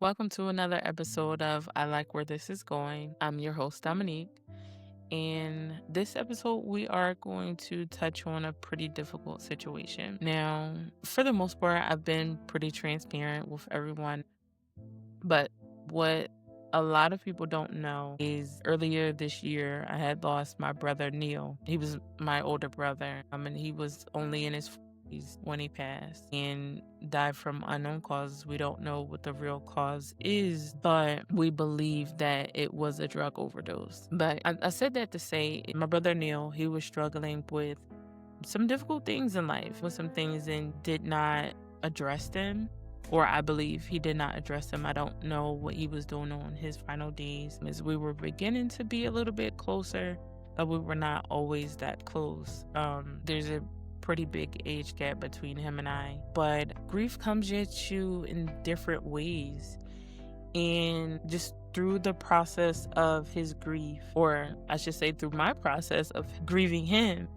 Welcome to another episode of I Like Where This Is Going. I'm your host, Dominique. In this episode, we are going to touch on a pretty difficult situation. Now, for the most part, I've been pretty transparent with everyone, but what a lot of people don't know is earlier this year, I had lost my brother, Neal. He was my older brother, and he was only in his 40s when he passed and died from unknown causes. We don't know what the real cause is, but we believe that it was a drug overdose. But I said that to say my brother, Neal, he was struggling with some difficult things in life, with some things and did not address them, or I believe he did not address them. I don't know what he was doing on his final days. As we were beginning to be a little bit closer, but we were not always that close. There's a pretty big age gap between him and I, but grief comes at you in different ways. And just through the process of his grief, or I should say through my process of grieving him,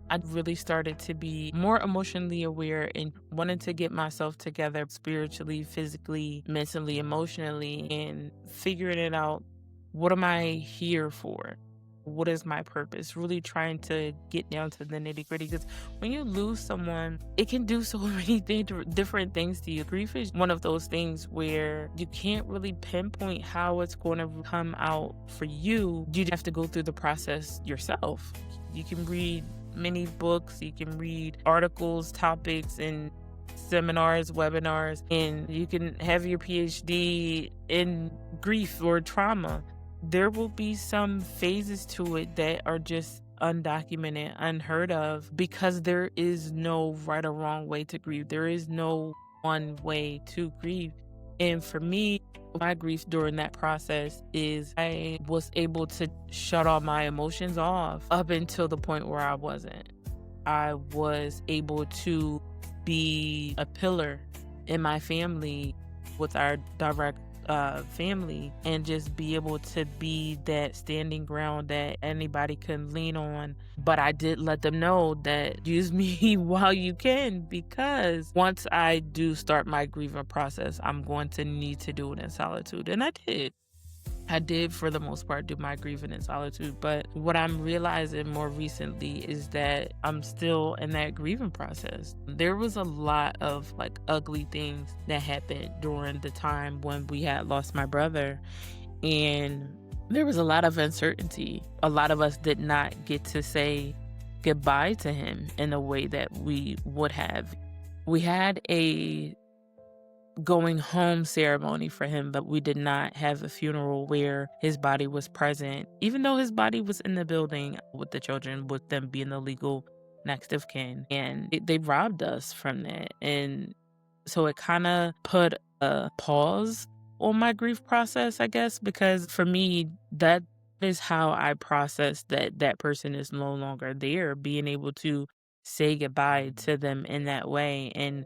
I really started to be more emotionally aware and wanted to get myself together spiritually, physically, mentally, emotionally, and figuring it out. What am I here for? What is my purpose? Really trying to get down to the nitty gritty. Because when you lose someone, it can do so many different things to you. Grief is one of those things where you can't really pinpoint how it's going to come out for you. You have to go through the process yourself. You can read many books, you can read articles, topics, and seminars, webinars, and you can have your PhD in grief or trauma. There will be some phases to it that are just undocumented, unheard of, because there is no right or wrong way to grieve. There is no one way to grieve. And for me, my grief during that process is I was able to shut all my emotions off up until the point where I wasn't. I was able to be a pillar in my family with our direct family, and just be able to be that standing ground that anybody can lean on. But I did let them know that use me while you can, because once I do start my grieving process, I'm going to need to do it in solitude. And I did. I did, for the most part, do my grieving in solitude. But what I'm realizing more recently is that I'm still in that grieving process. There was a lot of ugly things that happened during the time when we had lost my brother. And there was a lot of uncertainty. A lot of us did not get to say goodbye to him in a way that we would have. We had a going home ceremony for him, but we did not have a funeral where his body was present, even though his body was in the building with the children, with them being the legal next of kin. And they robbed us from that. And so it kind of put a pause on my grief process, I guess, because for me, that is how I process that that person is no longer there, being able to say goodbye to them in that way. And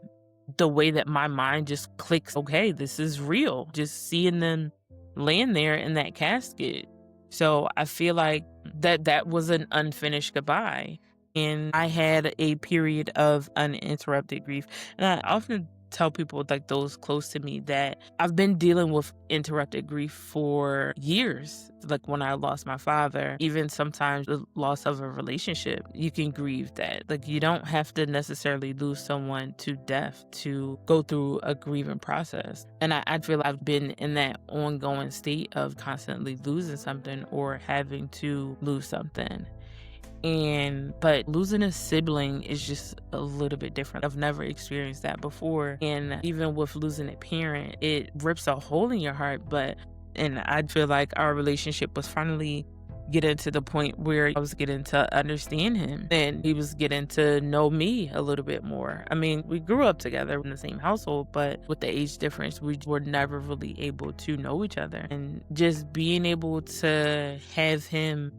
the way that my mind just clicks, okay, this is real. Just seeing them laying there in that casket. So I feel like that was an unfinished goodbye. And I had a period of uninterrupted grief. And I often tell people, like those close to me, that I've been dealing with interrupted grief for years. Like when I lost my father, even sometimes the loss of a relationship, you can grieve that. Like you don't have to necessarily lose someone to death to go through a grieving process. And I feel I've been in that ongoing state of constantly losing something or having to lose something. But losing a sibling is just a little bit different. I've never experienced that before. And even with losing a parent, it rips a hole in your heart. And I feel like our relationship was finally getting to the point where I was getting to understand him and he was getting to know me a little bit more. I mean, we grew up together in the same household, but with the age difference, we were never really able to know each other. And just being able to have him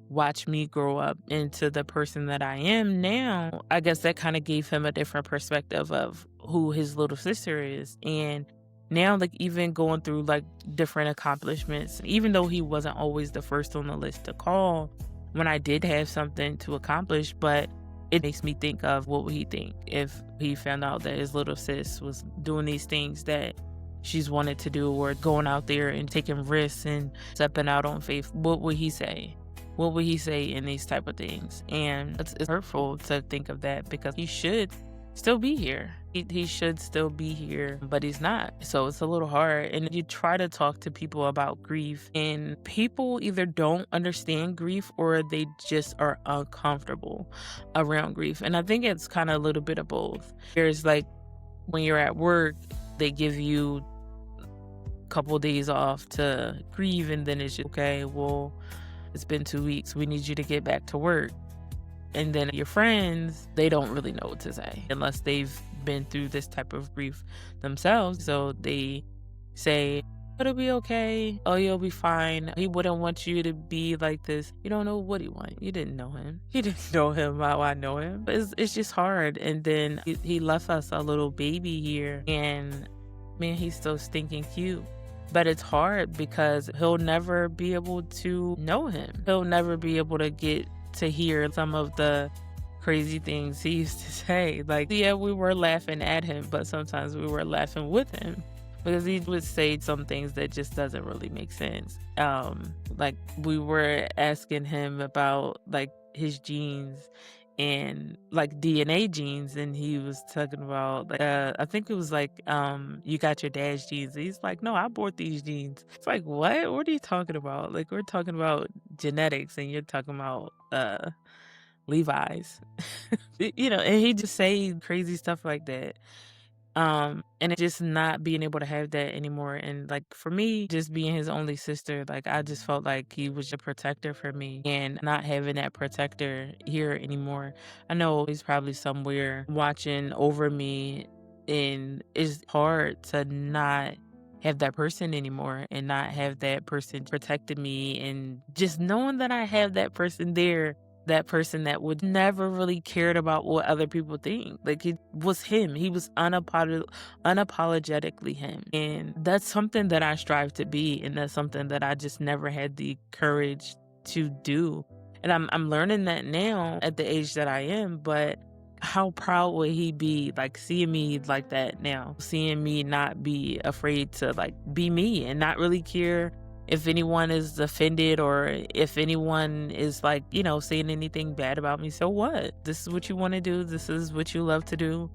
watch me grow up into the person that I am now, I guess that kind of gave him a different perspective of who his little sister is. And now, even going through different accomplishments, even though he wasn't always the first on the list to call when I did have something to accomplish, but it makes me think of what would he think if he found out that his little sis was doing these things that she's wanted to do, or going out there and taking risks and stepping out on faith, what would he say? What would he say in these type of things? And it's hurtful to think of that, because he should still be here. He should still be here, but he's not. So it's a little hard. And you try to talk to people about grief, and people either don't understand grief or they just are uncomfortable around grief. And I think it's kind of a little bit of both. There's like, when you're at work, they give you a couple of days off to grieve, and then it's just, okay, well, it's been 2 weeks. We need you to get back to work. And then your friends, they don't really know what to say unless they've been through this type of grief themselves. So they say, it'll be okay. Oh, you'll be fine. He wouldn't want you to be like this. You don't know what he wants. You didn't know him. You didn't know him how I know him. But it's just hard. And then he left us a little baby here. And man, he's so stinking cute. But it's hard because he'll never be able to know him. He'll never be able to get to hear some of the crazy things he used to say. Like, yeah, we were laughing at him, but sometimes we were laughing with him, because he would say some things that just doesn't really make sense. Like, we were asking him about like his genes and like DNA genes, and he was talking about like, I think it was like, you got your dad's genes. He's like, no, I bought these genes. It's like, what are you talking about? Like, we're talking about genetics and you're talking about Levi's. And he just say crazy stuff like that. And it just not being able to have that anymore. And like, for me, just being his only sister, like, I just felt like he was a protector for me, and not having that protector here anymore. I know he's probably somewhere watching over me, and it's hard to not have that person anymore and not have that person protecting me, and just knowing that I have that person there, that person that would never really cared about what other people think. Like, it was him. He was unapologetically him. And that's something that I strive to be, and that's something that I just never had the courage to do. And I'm learning that now at the age that I am, but how proud would he be, like, seeing me like that now, seeing me not be afraid to like be me and not really care if anyone is offended, or if anyone is like, saying anything bad about me. So what? This is what you want to do. This is what you love to do.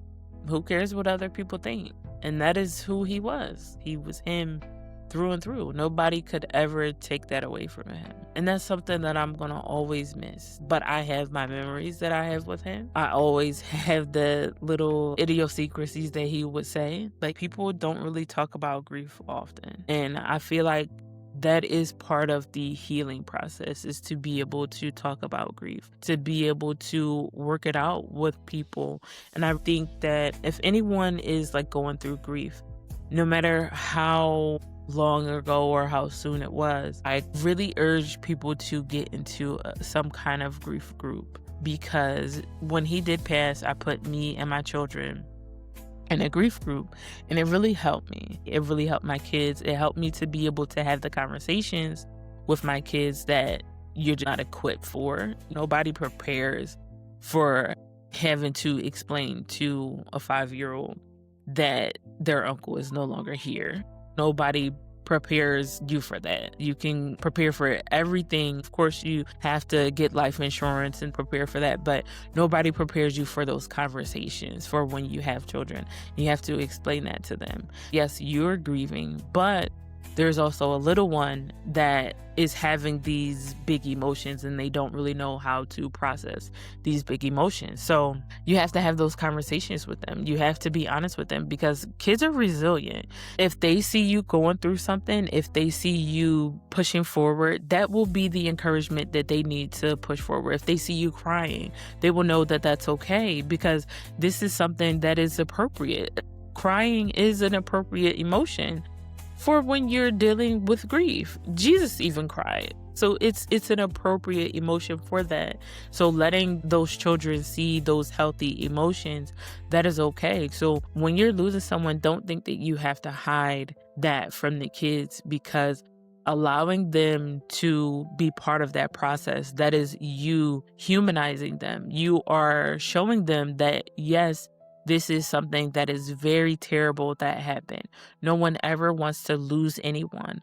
Who cares what other people think? And that is who he was. He was him through and through. Nobody could ever take that away from him. And that's something that I'm going to always miss. But I have my memories that I have with him. I always have the little idiosyncrasies that he would say. Like, people don't really talk about grief often. And I feel like that is part of the healing process, is to be able to talk about grief, to be able to work it out with people. And I think that if anyone is like going through grief, no matter how long ago or how soon it was, I really urge people to get into some kind of grief group, because when he did pass, I put me and my children in a grief group, and it really helped me. It really helped my kids. It helped me to be able to have the conversations with my kids that you're not equipped for. Nobody prepares for having to explain to a 5-year-old that their uncle is no longer here. Nobody prepares you for that. You can prepare for everything. Of course, you have to get life insurance and prepare for that, but nobody prepares you for those conversations for when you have children. You have to explain that to them. Yes, you're grieving, but there's also a little one that is having these big emotions, and they don't really know how to process these big emotions. So you have to have those conversations with them. You have to be honest with them, because kids are resilient. If they see you going through something, if they see you pushing forward, that will be the encouragement that they need to push forward. If they see you crying, they will know that that's okay, because this is something that is appropriate. Crying is an appropriate emotion for when you're dealing with grief. Jesus even cried. So it's an appropriate emotion for that. So letting those children see those healthy emotions, that is okay. So when you're losing someone, don't think that you have to hide that from the kids, because allowing them to be part of that process, that is you humanizing them. You are showing them that, yes, This is something that is very terrible that happened. No one ever wants to lose anyone.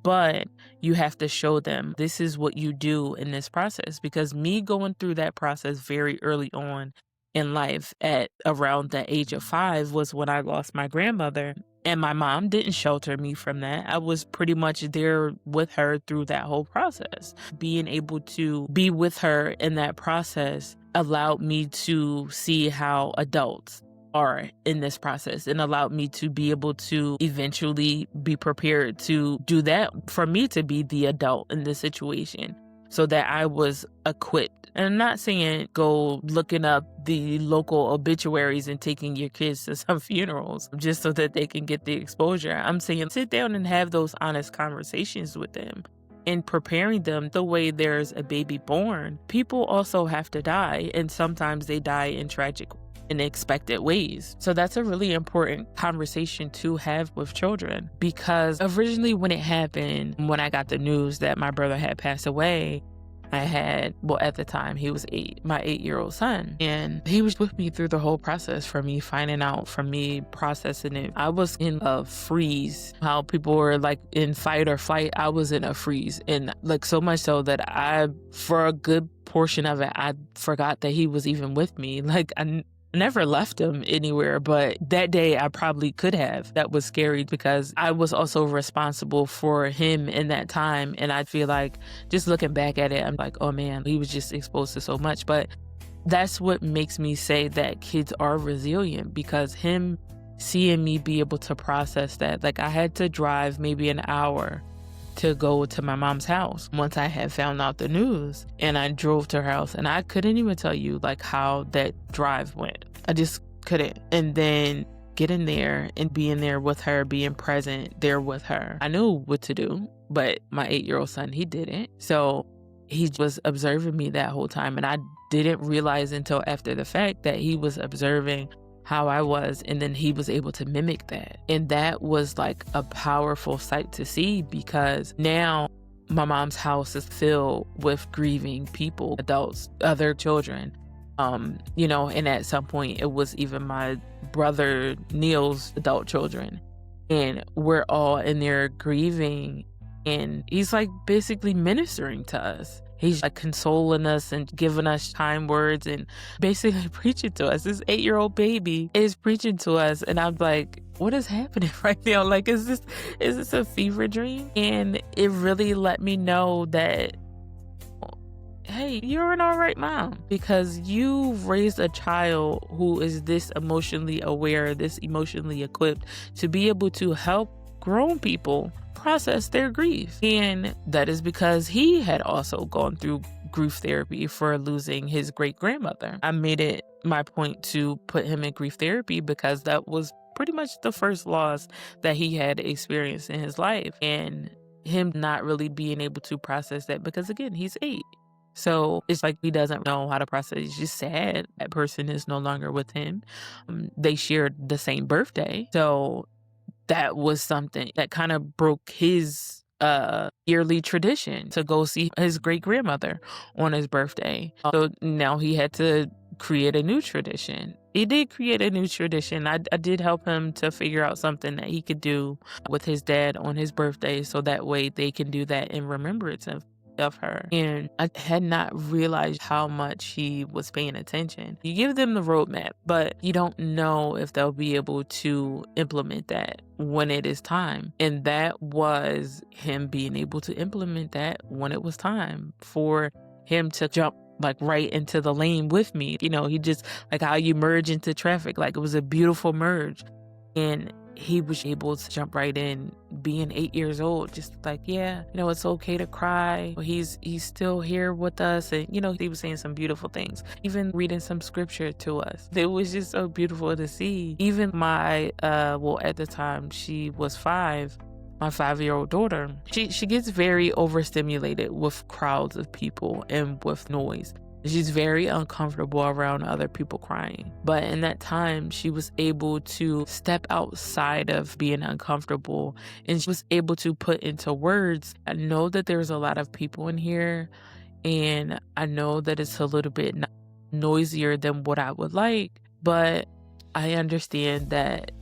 But you have to show them this is what you do in this process. Because me going through that process very early on in life at around the age of 5 was when I lost my grandmother. And my mom didn't shelter me from that. I was pretty much there with her through that whole process. Being able to be with her in that process allowed me to see how adults are in this process and allowed me to be able to eventually be prepared to do that, for me to be the adult in this situation so that I was equipped. And I'm not saying go looking up the local obituaries and taking your kids to some funerals just so that they can get the exposure. I'm saying sit down and have those honest conversations with them. In preparing them, the way there's a baby born, people also have to die, and sometimes they die in tragic, unexpected ways. So that's a really important conversation to have with children, because originally when it happened, when I got the news that my brother had passed away, I had, well, at the time he was 8, my 8-year-old son, and he was with me through the whole process, from me finding out, from me processing it. I was in a freeze. How people were like in fight or flight, I was in a freeze, and like so much so that I, for a good portion of it, I forgot that he was even with me. Like I never left him anywhere, but that day I probably could have. That was scary because I was also responsible for him in that time. And I feel like just looking back at it, I'm like, oh man, he was just exposed to so much. But that's what makes me say that kids are resilient, because him seeing me be able to process that, like I had to drive maybe an hour to go to my mom's house once I had found out the news, and I drove to her house, and I couldn't even tell you like how that drive went. I just couldn't. And then getting there and being there with her, being present there with her, I knew what to do, but my 8-year-old son, he didn't. So he was observing me that whole time, and I didn't realize until after the fact that he was observing how I was, and then he was able to mimic that. And that was like a powerful sight to see, because now my mom's house is filled with grieving people, adults, other children. And at some point it was even my brother Neal's adult children. And we're all in there grieving, and he's like basically ministering to us. He's like consoling us and giving us kind words and basically preaching to us. This 8-year-old baby is preaching to us. And I'm like, what is happening right now? Like, is this a fever dream? And it really let me know that, hey, you're an all right mom, because you raised a child who is this emotionally aware, this emotionally equipped to be able to help grown people process their grief. And that is because he had also gone through grief therapy for losing his great grandmother. I made it my point to put him in grief therapy because that was pretty much the first loss that he had experienced in his life, and him not really being able to process that because, again, he's 8. So it's like he doesn't know how to process. He's just sad that person is no longer with him. They shared the same birthday. So that was something that kind of broke his yearly tradition to go see his great grandmother on his birthday. So now he had to create a new tradition. He did create a new tradition. I did help him to figure out something that he could do with his dad on his birthday, so that way they can do that in remembrance of her. And I had not realized how much he was paying attention. You give them the roadmap, but you don't know if they'll be able to implement that when it is time. And that was him being able to implement that when it was time for him to jump like right into the lane with me. He just, like how you merge into traffic, like it was a beautiful merge. And he was able to jump right in, being 8 years old, just like, yeah, it's okay to cry. He's still here with us. And, he was saying some beautiful things, even reading some scripture to us. It was just so beautiful to see. Even my, at the time she was 5, my 5-year-old daughter, she gets very overstimulated with crowds of people and with noise. She's very uncomfortable around other people crying. But in that time, she was able to step outside of being uncomfortable, and she was able to put into words, I know that there's a lot of people in here, and I know that it's a little bit noisier than what I would like, but I understand that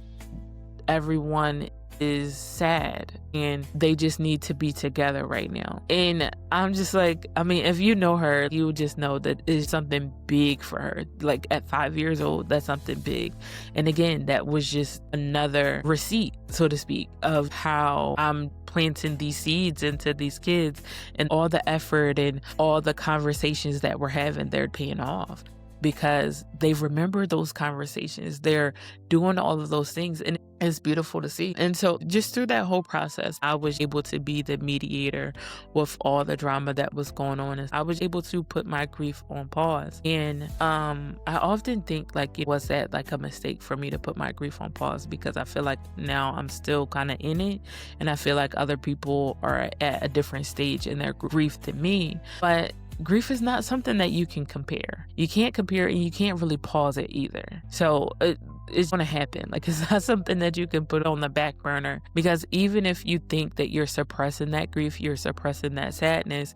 everyone is sad and they just need to be together right now. And I'm just like, I mean, if you know her, you would just know that it's something big for her. Like at 5 years old, that's something big. And again, that was just another receipt, so to speak, of how I'm planting these seeds into these kids, and all the effort and all the conversations that we're having, they're paying off. Because they remember those conversations. They're doing all of those things, and it's beautiful to see. And so just through that whole process, I was able to be the mediator with all the drama that was going on. I was able to put my grief on pause. And I often think like it was that like a mistake for me to put my grief on pause, because I feel like now I'm still kind of in it, and I feel like other people are at a different stage in their grief than me. But grief is not something that you can compare. You can't compare, and you can't really pause it either. So it's going to happen. Like, it's not something that you can put on the back burner, because even if you think that you're suppressing that grief, you're suppressing that sadness,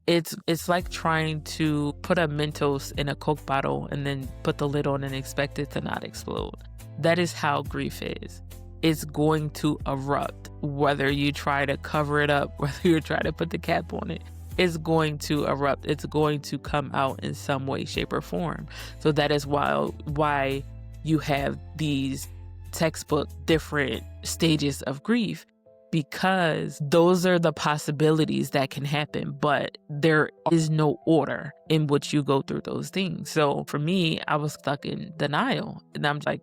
it's like trying to put a Mentos in a Coke bottle and then put the lid on and expect it to not explode. That is how grief is. It's going to erupt, whether you try to cover it up, whether you try to put the cap on it. It's going to erupt. It's going to come out in some way, shape, or form. So that is why you have these textbook different stages of grief, because those are the possibilities that can happen, but there is no order in which you go through those things. So for me, I was stuck in denial, and I'm like,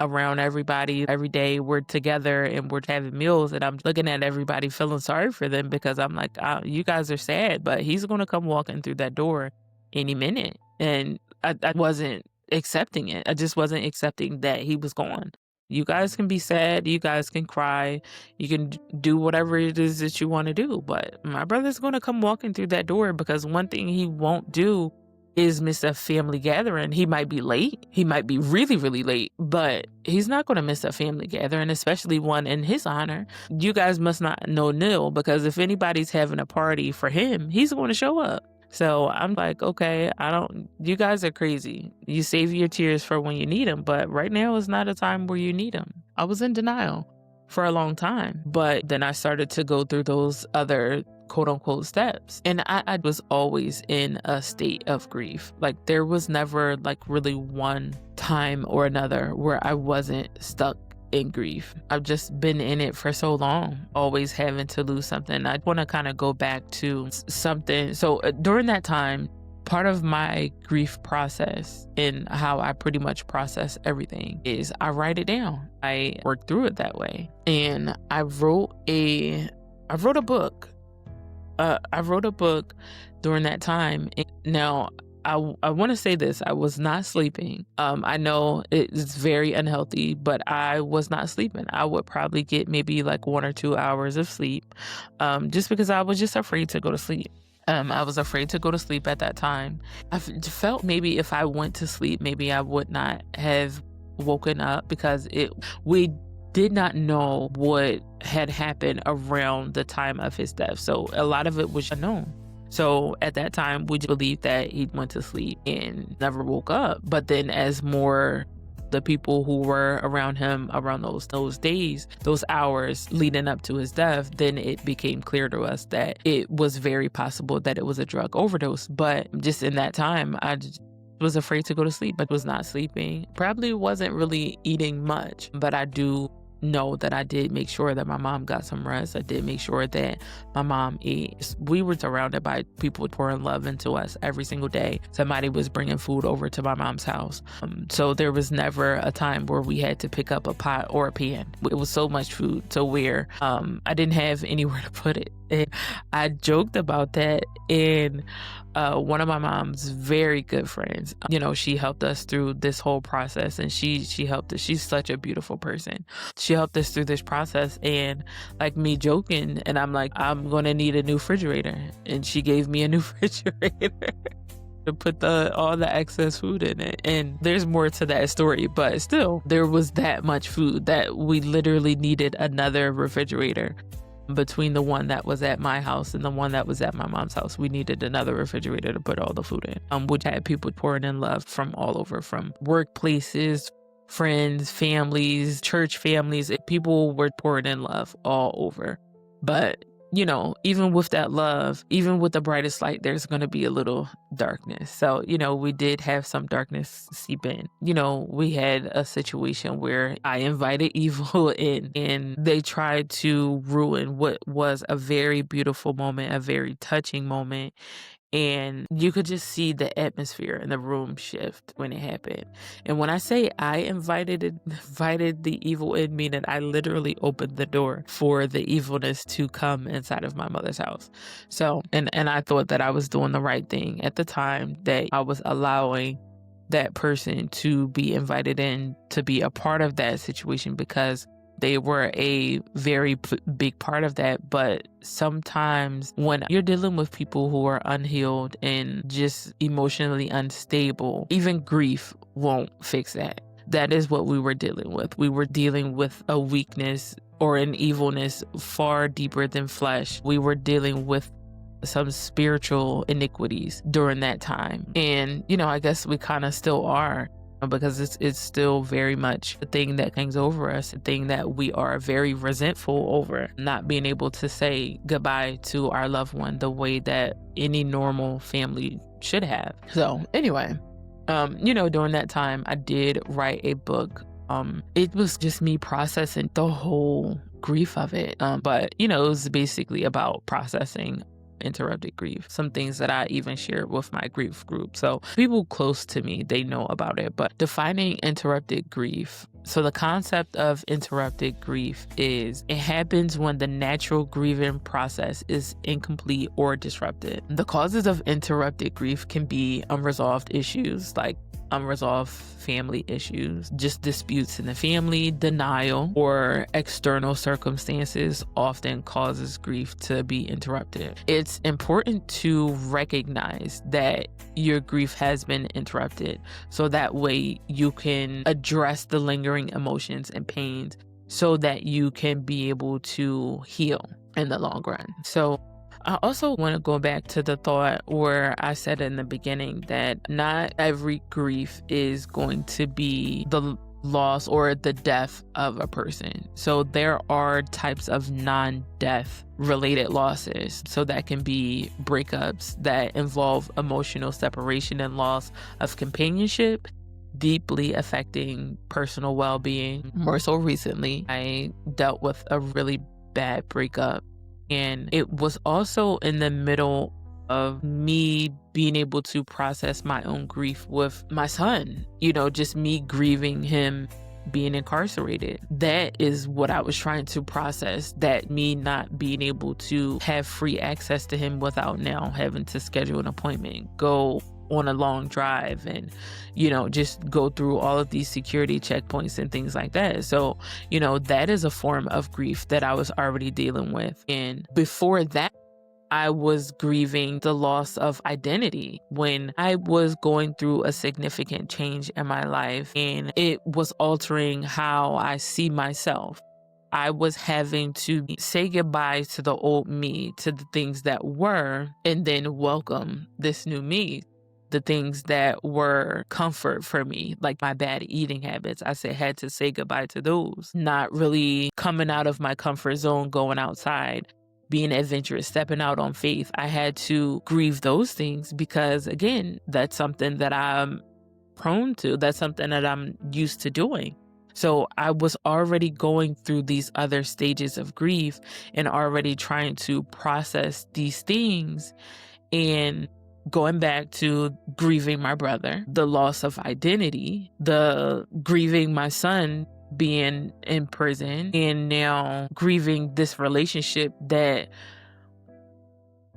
around everybody every day, we're together and we're having meals, and I'm looking at everybody feeling sorry for them, because I'm like, you guys are sad, but he's going to come walking through that door any minute. And I wasn't accepting it. I just wasn't accepting that he was gone. You guys can be sad, you guys can cry, you can do whatever it is that you want to do, but my brother's going to come walking through that door, because one thing he won't do is miss a family gathering. He might be late. He might be really, really late, but he's not going to miss a family gathering, especially one in his honor. You guys must not know Neal, because if anybody's having a party for him, he's going to show up. So I'm like, okay, you guys are crazy. You save your tears for when you need them, but right now is not a time where you need them. I was in denial for a long time, but then I started to go through those other quote unquote steps. And I was always in a state of grief. Like, there was never like really one time or another where I wasn't stuck in grief. I've just been in it for so long, always having to lose something. I want to kind of go back to something. So during that time, part of my grief process and how I pretty much process everything is I write it down. I work through it that way. And I wrote a book. I wrote a book during that time. Now, I want to say this. I was not sleeping. I know it's very unhealthy, but I was not sleeping. I would probably get maybe like 1 or 2 hours of sleep, just because I was just afraid to go to sleep. I was afraid to go to sleep at that time. I felt maybe if I went to sleep, maybe I would not have woken up, because we did not know what had happened around the time of his death. So a lot of it was unknown. So at that time, we just believed that he went to sleep and never woke up. But then as more the people who were around him around those days, those hours leading up to his death, then it became clear to us that it was very possible that it was a drug overdose. But just in that time, I just was afraid to go to sleep. I was not sleeping. Probably wasn't really eating much, but I do know that I did make sure that my mom got some rest. I did make sure that my mom ate. We were surrounded by people pouring love into us every single day. Somebody was bringing food over to my mom's house. So there was never a time where we had to pick up a pot or a pan. It was so much food to where I didn't have anywhere to put it. And I joked about that, and one of my mom's very good friends, she helped us through this whole process, and she helped us. She's such a beautiful person. She helped us through this process, and like me joking, and I'm like, I'm going to need a new refrigerator. And she gave me a new refrigerator to put all the excess food in it. And there's more to that story, but still, there was that much food that we literally needed another refrigerator. Between the one that was at my house and the one that was at my mom's house, we needed another refrigerator to put all the food in, which had people pouring in love from all over, from workplaces, friends, families, church families. People were pouring in love all over. But, even with that love, even with the brightest light, there's going to be a little darkness. So, we did have some darkness seep in. We had a situation where I invited evil in, and they tried to ruin what was a very beautiful moment, a very touching moment. And you could just see the atmosphere in the room shift when it happened. And when I say I invited the evil in, meaning I literally opened the door for the evilness to come inside of my mother's house. So, and I thought that I was doing the right thing at the time, that I was allowing that person to be invited in to be a part of that situation, because they were a very big part of that. But sometimes when you're dealing with people who are unhealed and just emotionally unstable, even grief won't fix that. That is what we were dealing with. We were dealing with a weakness or an evilness far deeper than flesh. We were dealing with some spiritual iniquities during that time. And, I guess we kind of still are, because it's still very much the thing that hangs over us, the thing that we are very resentful over, not being able to say goodbye to our loved one the way that any normal family should have. So anyway, during that time, I did write a book. It was just me processing the whole grief of it. But it was basically about processing interrupted grief, some things that I even shared with my grief group. So people close to me, they know about it. But defining interrupted grief. So the concept of interrupted grief is it happens when the natural grieving process is incomplete or disrupted. The causes of interrupted grief can be unresolved issues like unresolved family issues, just disputes in the family, denial, or external circumstances often causes grief to be interrupted. It's important to recognize that your grief has been interrupted, so that way you can address the lingering emotions and pains so that you can be able to heal in the long run. So I also want to go back to the thought where I said in the beginning that not every grief is going to be the loss or the death of a person. So there are types of non-death related losses. So that can be breakups that involve emotional separation and loss of companionship, deeply affecting personal well-being. More so recently, I dealt with a really bad breakup. And it was also in the middle of me being able to process my own grief with my son, just me grieving him being incarcerated. That is what I was trying to process, that me not being able to have free access to him without now having to schedule an appointment, go on a long drive, and just go through all of these security checkpoints and things like that. So that is a form of grief that I was already dealing with. And before that, I was grieving the loss of identity when I was going through a significant change in my life, and it was altering how I see myself. I was having to say goodbye to the old me, to the things that were, and then welcome this new me. The things that were comfort for me, like my bad eating habits, had to say goodbye to those. Not really coming out of my comfort zone, going outside, being adventurous, stepping out on faith. I had to grieve those things because, again, that's something that I'm prone to. That's something that I'm used to doing. So I was already going through these other stages of grief and already trying to process these things, and going back to grieving my brother, the loss of identity, the grieving my son being in prison, and now grieving this relationship that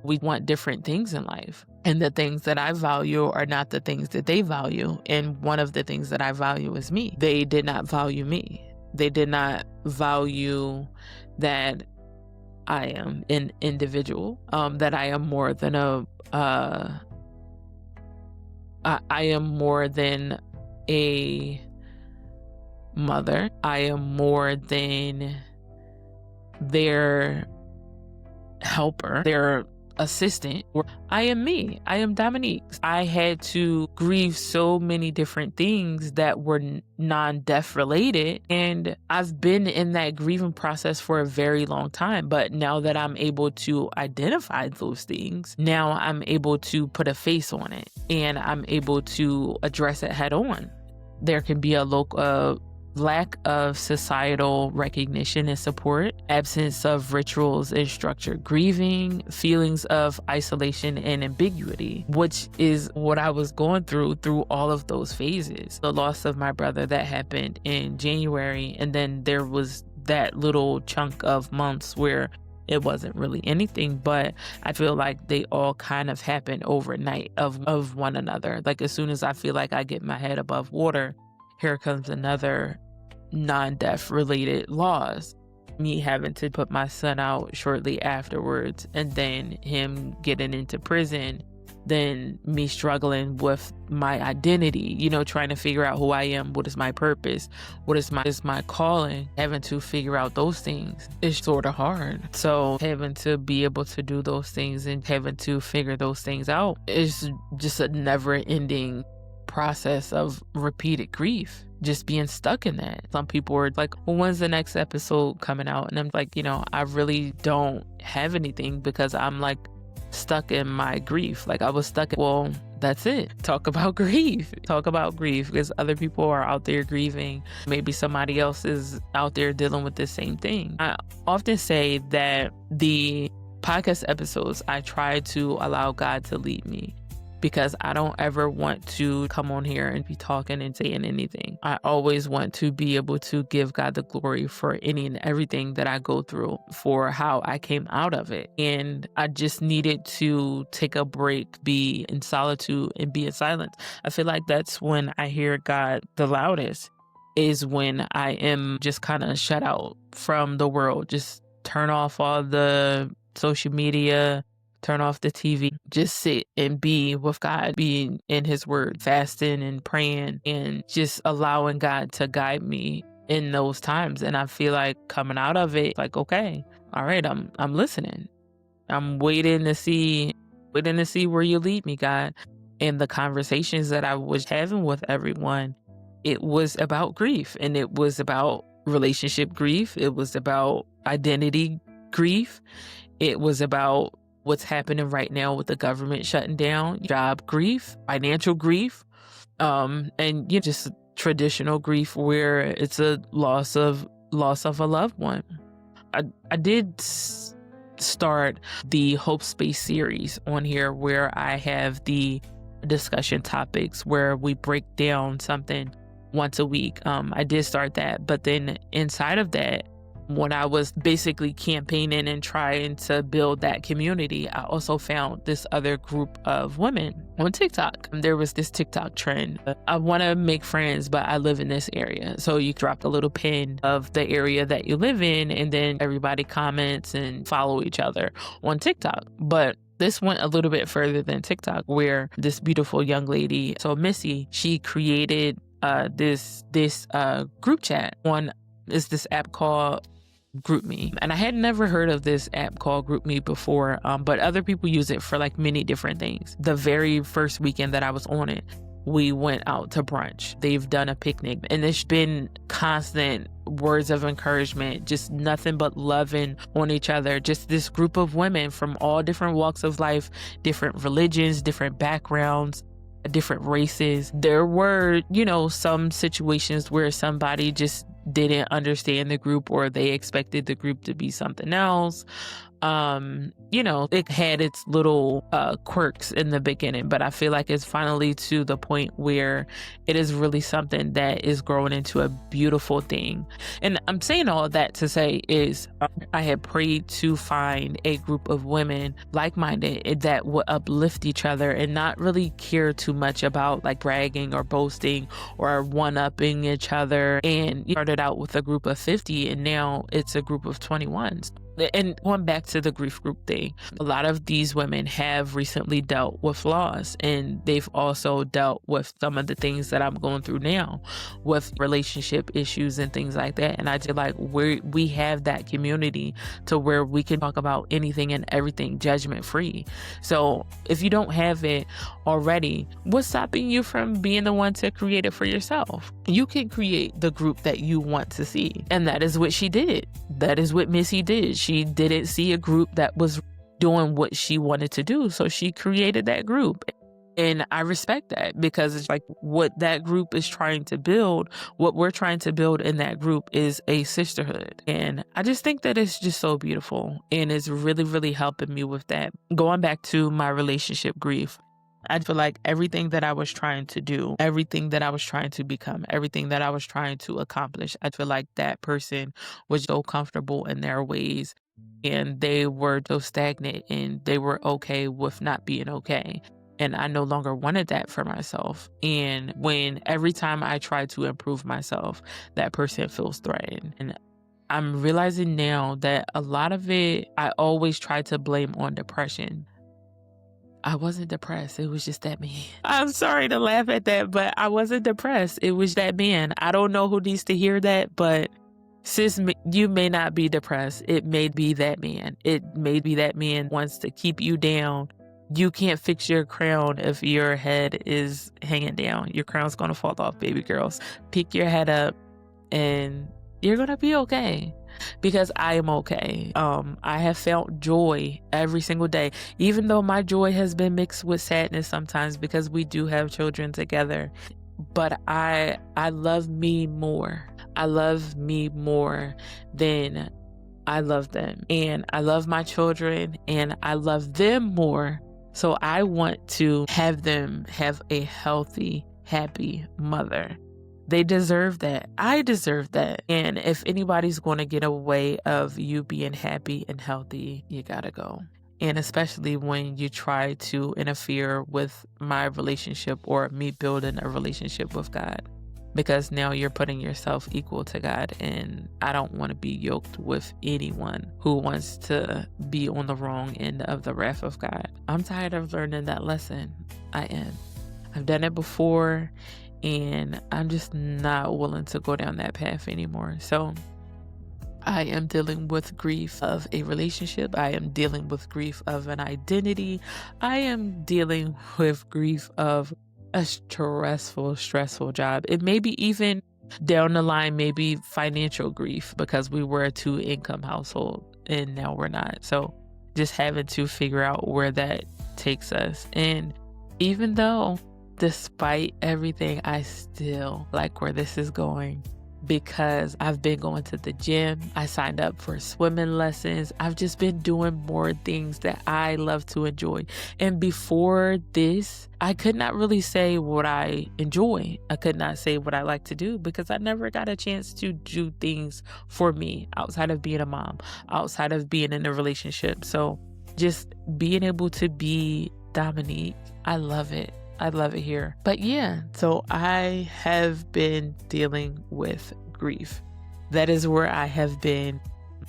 we want different things in life. And the things that I value are not the things that they value. And one of the things that I value is me. They did not value me. They did not value that I am an individual, that I am more than I am more than a mother. I am more than their helper, their assistant. I am me. I am Dominique. I had to grieve so many different things that were non-death related. And I've been in that grieving process for a very long time. But now that I'm able to identify those things, now I'm able to put a face on it and I'm able to address it head on. There can be a lack of societal recognition and support, absence of rituals and structure, grieving, feelings of isolation and ambiguity, which is what I was going through all of those phases. The loss of my brother that happened in January, and then there was that little chunk of months where it wasn't really anything, but I feel like they all kind of happen overnight of one another. Like as soon as I feel like I get my head above water, here comes another non-death related loss. Me having to put my son out shortly afterwards, and then him getting into prison, then me struggling with my identity, trying to figure out who I am, what is my purpose, what is my calling. Having to figure out those things is sort of hard. So having to be able to do those things and having to figure those things out is just a never-ending process of repeated grief, just being stuck in that. Some people are like, well, when's the next episode coming out? And I'm like, I really don't have anything because I'm like stuck in my grief. Like I was stuck well, that's it. Talk about grief because other people are out there grieving. Maybe somebody else is out there dealing with the same thing. I often say that the podcast episodes, I try to allow God to lead me, because I don't ever want to come on here and be talking and saying anything. I always want to be able to give God the glory for any and everything that I go through, for how I came out of it. And I just needed to take a break, be in solitude and be in silence. I feel like that's when I hear God the loudest, is when I am just kind of shut out from the world. Just turn off all the social media, turn off the TV, just sit and be with God, being in his word, fasting and praying and just allowing God to guide me in those times. And I feel like coming out of it, like, okay, all right, I'm listening. I'm waiting to see where you lead me, God. And the conversations that I was having with everyone, it was about grief, and it was about relationship grief. It was about identity grief. It was about what's happening right now with the government shutting down, job grief, financial grief, and just traditional grief where it's a loss of a loved one. I did start the Hope Space series on here, where I have the discussion topics where we break down something once a week. I did start that, but then inside of that, when I was basically campaigning and trying to build that community, I also found this other group of women on TikTok. There was this TikTok trend. I want to make friends, but I live in this area. So you drop a little pin of the area that you live in, and then everybody comments and follow each other on TikTok. But this went a little bit further than TikTok, where this beautiful young lady, so Missy, she created this group chat on this app called GroupMe. And I had never heard of this app called GroupMe before, but other people use it for like many different things. The very first weekend that I was on it, we went out to brunch. They've done a picnic, and there's been constant words of encouragement, just nothing but loving on each other. Just this group of women from all different walks of life, different religions, different backgrounds, different races. There were, some situations where somebody just didn't understand the group, or they expected the group to be something else. It had its little quirks in the beginning, but I feel like it's finally to the point where it is really something that is growing into a beautiful thing. And I'm saying all of that to say is I had prayed to find a group of women like-minded that would uplift each other and not really care too much about like bragging or boasting or one-upping each other. And started out with a group of 50, and now it's a group of 21s. And going back to the grief group thing, a lot of these women have recently dealt with loss, and they've also dealt with some of the things that I'm going through now with relationship issues and things like that. And I feel like we have that community to where we can talk about anything and everything judgment free. So if you don't have it already, what's stopping you from being the one to create it for yourself? You can create the group that you want to see. And that is what she did. That is what Missy did. She didn't see a group that was doing what she wanted to do. So she created that group. And I respect that, because it's like what that group is trying to build, what we're trying to build in that group is a sisterhood. And I just think that it's just so beautiful. And it's really, really helping me with that. Going back to my relationship grief, I feel like everything that I was trying to do, everything that I was trying to become, everything that I was trying to accomplish, I feel like that person was so comfortable in their ways, and they were so stagnant, and they were okay with not being okay. And I no longer wanted that for myself. And when every time I try to improve myself, that person feels threatened. And I'm realizing now that a lot of it, I always try to blame on depression. I wasn't depressed. It was just that man. I'm sorry to laugh at that, but I wasn't depressed. It was that man. I don't know who needs to hear that, but sis, you may not be depressed. It may be that man. It may be that man wants to keep you down. You can't fix your crown if your head is hanging down. Your crown's going to fall off, baby girls. Pick your head up and you're going to be okay. Because I am okay. I have felt joy every single day, even though my joy has been mixed with sadness sometimes, because we do have children together. But I love me more. I love me more than I love them. And I love my children and I love them more. So I want to have them have a healthy, happy mother. They deserve that. I deserve that. And if anybody's going to get away of you being happy and healthy, you gotta go. And especially when you try to interfere with my relationship or me building a relationship with God. Because now you're putting yourself equal to God. And I don't want to be yoked with anyone who wants to be on the wrong end of the wrath of God. I'm tired of learning that lesson. I am. I've done it before. And I'm just not willing to go down that path anymore. So I am dealing with grief of a relationship. I am dealing with grief of an identity. I am dealing with grief of a stressful job. It may be even down the line, maybe financial grief, because we were a 2-income household and now we're not. So just having to figure out where that takes us. And even though despite everything, I still like where this is going, because I've been going to the gym. I signed up for swimming lessons. I've just been doing more things that I love to enjoy. And before this, I could not really say what I enjoy. I could not say what I like to do, because I never got a chance to do things for me outside of being a mom, outside of being in a relationship. So just being able to be Dominique, I love it. I love it here. But yeah, so I have been dealing with grief. That is where I have been.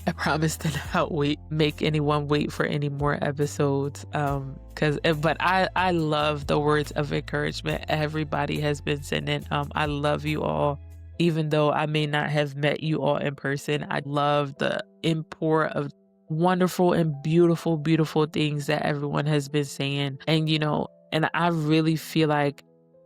I promise to not make anyone wait for any more episodes. But I love the words of encouragement everybody has been sending. I love you all. Even though I may not have met you all in person, I love the import of wonderful and beautiful, beautiful things that everyone has been saying. And I really feel like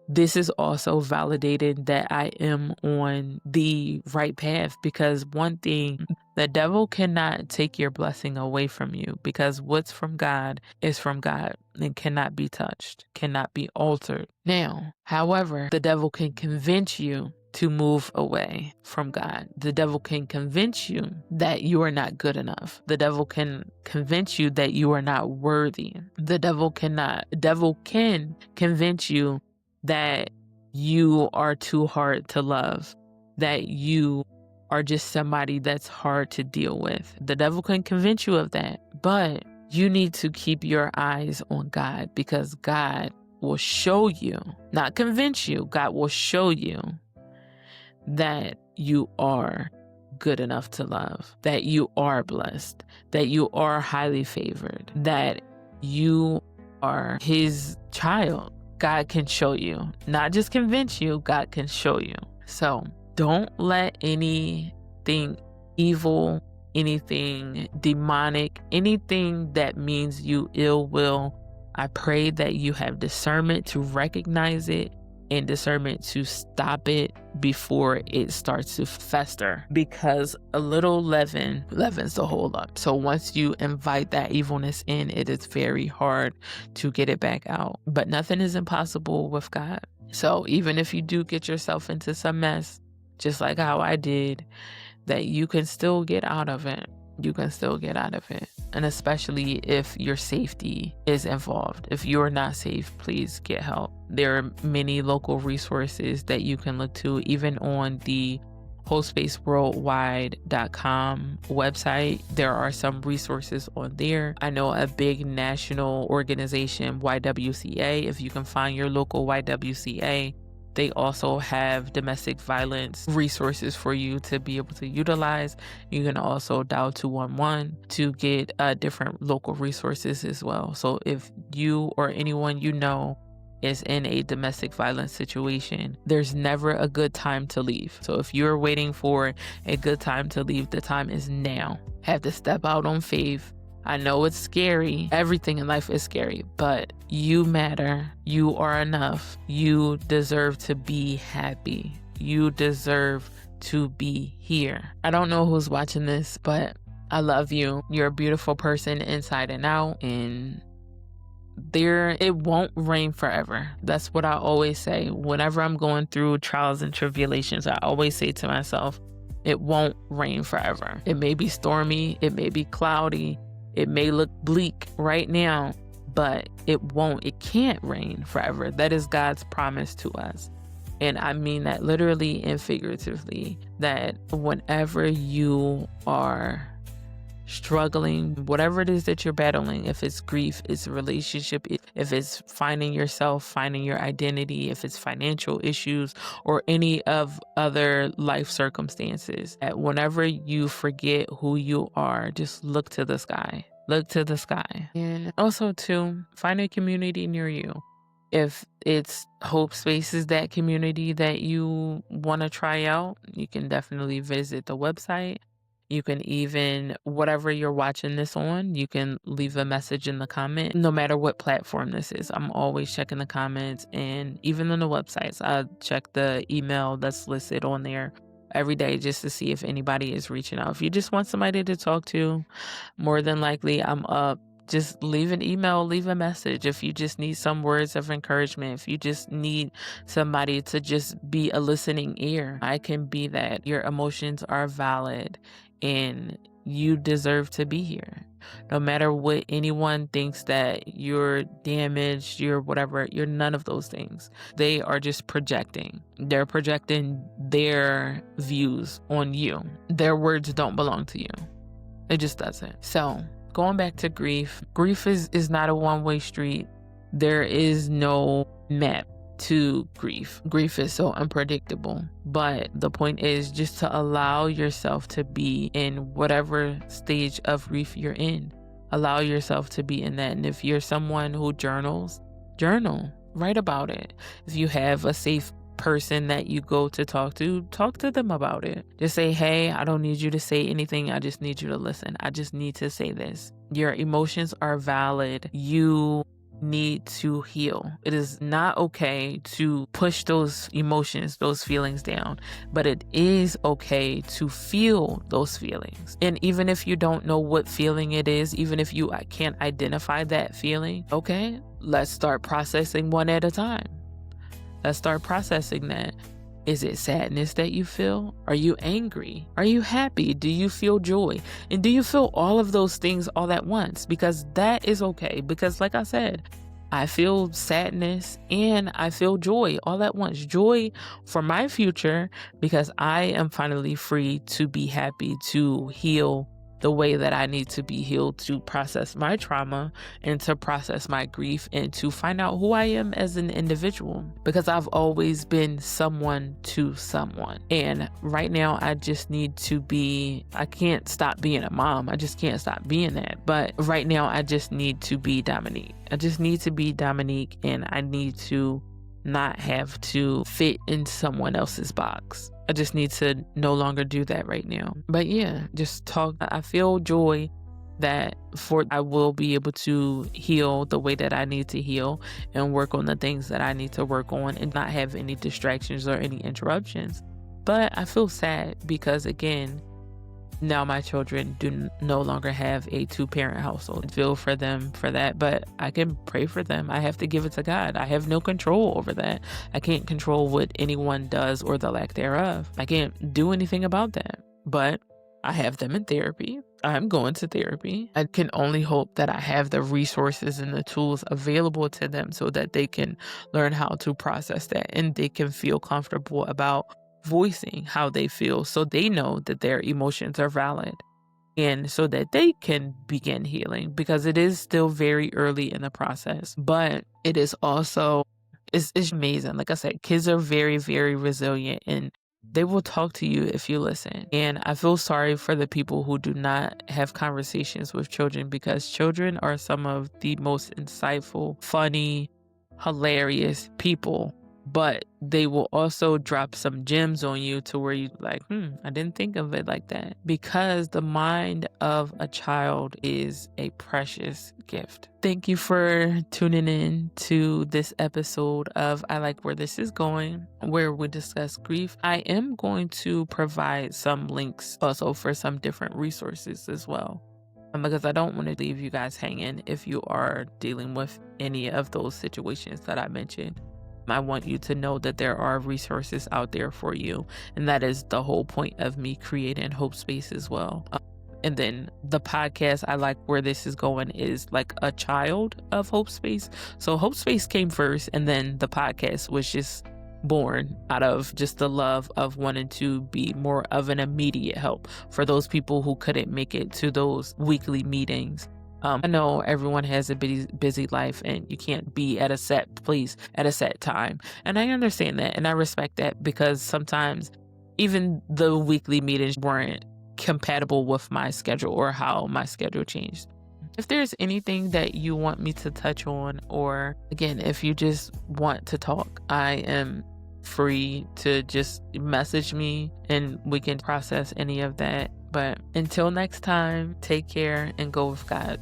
this is also validated that I am on the right path, because one thing, the devil cannot take your blessing away from you, because what's from God is from God and cannot be touched, cannot be altered. Now, however, the devil can convince you to move away from God. The devil can convince you that you are not good enough. The devil can convince you that you are not worthy. The devil can convince you that you are too hard to love, that you are just somebody that's hard to deal with. The devil can convince you of that, but you need to keep your eyes on God, because God will show you, not convince you, God will show you that you are good enough to love, that you are blessed, that you are highly favored, that you are his child. God can show you, not just convince you, God can show you. So don't let anything evil, anything demonic, anything that means you ill will, I pray that you have discernment to recognize it and discernment to stop it before it starts to fester, because a little leaven leavens the whole lump. So once you invite that evilness in, it is very hard to get it back out. But nothing is impossible with God. So even if you do get yourself into some mess, just like how I did, that you can still get out of it. You can still get out of it. And especially if your safety is involved. If you're not safe, please get help. There are many local resources that you can look to, even on the wholespaceworldwide.com website. There are some resources on there. I know a big national organization, YWCA. If you can find your local YWCA, they also have domestic violence resources for you to be able to utilize. You can also dial 211 to get different local resources as well. So if you or anyone you know is in a domestic violence situation, there's never a good time to leave. So if you're waiting for a good time to leave, the time is now. Have to step out on faith. I know it's scary. Everything in life is scary, but you matter. You are enough. You deserve to be happy. You deserve to be here. I don't know who's watching this, but I love you. You're a beautiful person inside and out, and it won't rain forever. That's what I always say. Whenever I'm going through trials and tribulations, I always say to myself, it won't rain forever. It may be stormy. It may be cloudy. It may look bleak right now, but it can't rain forever. That is God's promise to us. And I mean that literally and figuratively, that whenever you are struggling, whatever it is that you're battling, if it's grief, it's a relationship, if it's finding yourself, finding your identity, if it's financial issues or any of other life circumstances, that whenever you forget who you are, just look to the sky. Look to the sky. And also too, find a community near you. If it's Hope Spaces, that community that you want to try out, you can definitely visit the website. You can even, whatever you're watching this on, you can leave a message in the comment, no matter what platform this is. I'm always checking the comments, and even on the websites, I check the email that's listed on there every day just to see if anybody is reaching out. If you just want somebody to talk to, more than likely I'm up. Just leave an email, leave a message. If you just need some words of encouragement, if you just need somebody to just be a listening ear, I can be that. Your emotions are valid and you deserve to be here. No matter what anyone thinks, that you're damaged, you're whatever, you're none of those things. They are just projecting. They're projecting their views on you. Their words don't belong to you. It just doesn't. So going back to grief is not a one-way street. There is no map to grief. Grief is so unpredictable. But the point is just to allow yourself to be in whatever stage of grief you're in. Allow yourself to be in that. And if you're someone who journals, journal. Write about it. If you have a safe person that you go to talk to them about it. Just say, hey, I don't need you to say anything. I just need you to listen. I just need to say this. Your emotions are valid. You need to heal. It is not okay to push those emotions, those feelings down, but it is okay to feel those feelings. And even if you don't know what feeling it is, even if you can't identify that feeling, okay, let's start processing one at a time. Let's start processing that. Is it sadness that you feel? Are you angry? Are you happy? Do you feel joy? And do you feel all of those things all at once? Because that is okay. Because like I said, I feel sadness and I feel joy all at once. Joy for my future because I am finally free to be happy, to heal the way that I need to be healed to process my trauma and to process my grief and to find out who I am as an individual, because I've always been someone to someone. And right now I just need to I can't stop being a mom. I just can't stop being that. But right now I just need to be Dominique. I just need to be Dominique, and I need to not have to fit in someone else's box. I just need to no longer do that right now. But yeah, just talk. I feel joy that I will be able to heal the way that I need to heal and work on the things that I need to work on and not have any distractions or any interruptions. But I feel sad because, again, now my children do no longer have a 2-parent household. I feel for them for that, but I can pray for them. I have to give it to God. I have no control over that. I can't control what anyone does or the lack thereof. I can't do anything about that, but I have them in therapy. I'm going to therapy. I can only hope that I have the resources and the tools available to them so that they can learn how to process that and they can feel comfortable about voicing how they feel, so they know that their emotions are valid and so that they can begin healing, because it is still very early in the process. But it is also, it's amazing. Like I said, kids are very, very resilient and they will talk to you if you listen. And I feel sorry for the people who do not have conversations with children, because children are some of the most insightful, funny, hilarious people. But they will also drop some gems on you to where you're like, I didn't think of it like that. Because the mind of a child is a precious gift. Thank you for tuning in to this episode of I Like Where This Is Going, where we discuss grief. I am going to provide some links also for some different resources as well, because I don't want to leave you guys hanging if you are dealing with any of those situations that I mentioned. I want you to know that there are resources out there for you. And that is the whole point of me creating Hope Space as well. And then the podcast, I Like Where This Is Going, is like a child of Hope Space. So Hope Space came first, and then the podcast was just born out of just the love of wanting to be more of an immediate help for those people who couldn't make it to those weekly meetings. I know everyone has a busy life and you can't be at a set place at a set time. And I understand that and I respect that, because sometimes even the weekly meetings weren't compatible with my schedule or how my schedule changed. If there's anything that you want me to touch on, or again, if you just want to talk, I am free to just message me and we can process any of that. But until next time, take care and go with God.